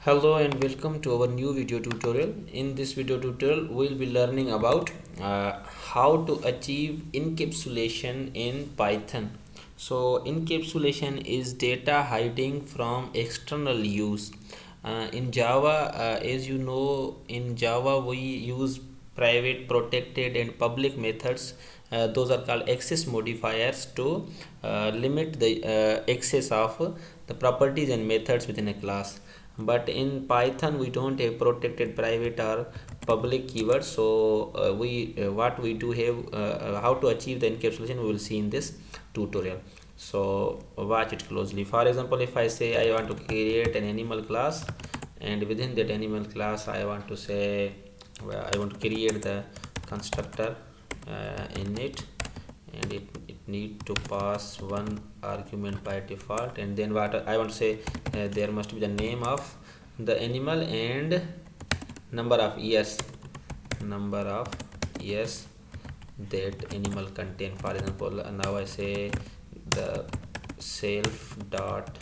Hello and welcome to our new video tutorial. In this video tutorial, we'll be learning about how to achieve encapsulation in Python. So encapsulation is data hiding from external use. In Java, as you know, in Java we use private, protected and public methods. Those are called access modifiers to limit the access of the properties and methods within a class. But in Python we don't have protected, private or public keywords. So what we do have, how to achieve the encapsulation we will see in this tutorial. So watch it closely. For example, if I say I want to create an animal class, and within that animal class I want to say, well, I want to create the constructor in it, and it need to pass one argument by default, and then what I want to say, there must be the name of the animal and number of years that animal contain. For example, now I say the self dot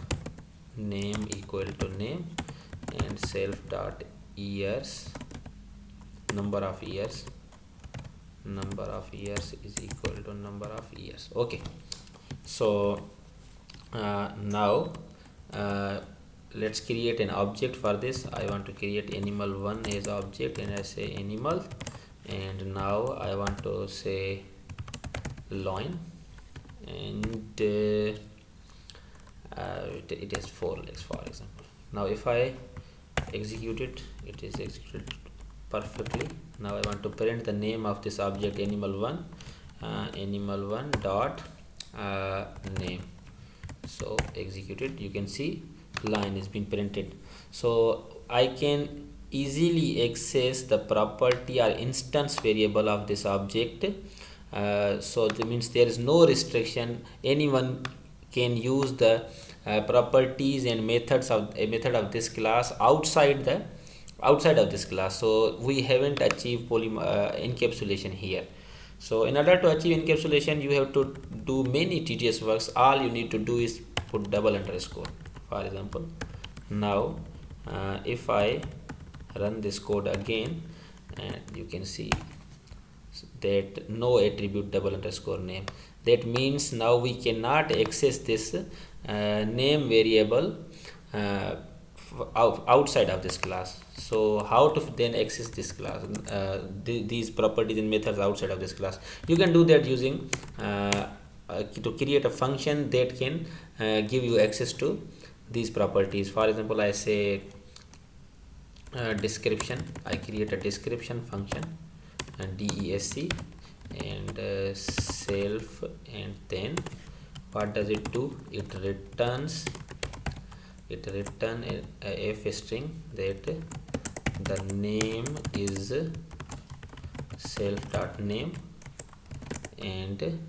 name equal to name, and self dot years, number of years is equal to number of years. Okay, so now let's create an object. For this I want to create animal1 as object, and I say animal, and now I want to say loin, and it has 4 legs, for example. Now if I execute it, it is executed perfectly. Now I want to print the name of this object animal1, animal1 dot name. So execute it, you can see line is being printed. So I can easily access the property or instance variable of this object. So that means there is no restriction. Anyone can use the properties and methods of a method of this class outside of this class. So we haven't achieved encapsulation here. So in order to achieve encapsulation, you have to do many tedious works. All you need to do is put double underscore. For example, now if I run this code again, and you can see that no attribute double underscore name. That means now we cannot access this name variable outside of this class. So how to then access this class, these properties and methods outside of this class? You can do that using to create a function that can give you access to these properties. For example, I say description. I create a description function, and desc, and self, and then what does it do? It returns a f string that the name is self dot name, and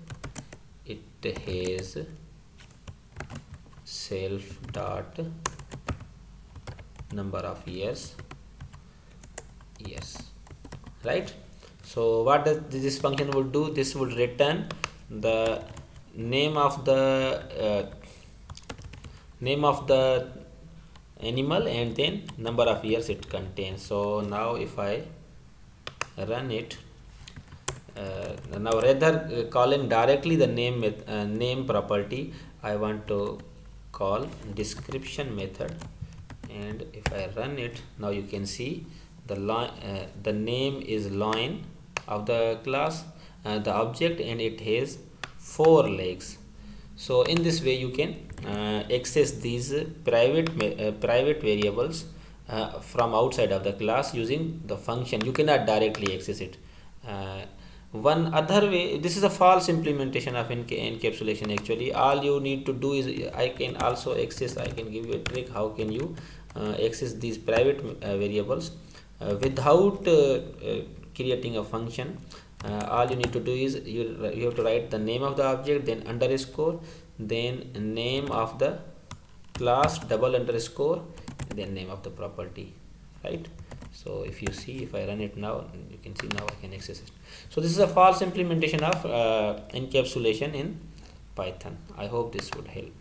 it has self dot number of years, right? So what does this function will do? This will return the name of the animal and then number of years it contains. So now if I run it, now rather calling directly the name property, I want to call description method, and if I run it, now you can see the name is line of the class, the object, and it has 4 legs. So in this way you can access these private variables from outside of the class using the function. You cannot directly access it. One other way, this is a false implementation of encapsulation. Actually, all you need to do is, I can give you a trick how can you access these private variables without creating a function. All you need to do is you have to write the name of the object, then underscore, then name of the class, double underscore, then name of the property, right? So if you see, if I run it now, you can see now I can access it. So this is a false implementation of encapsulation in Python. I hope this would help.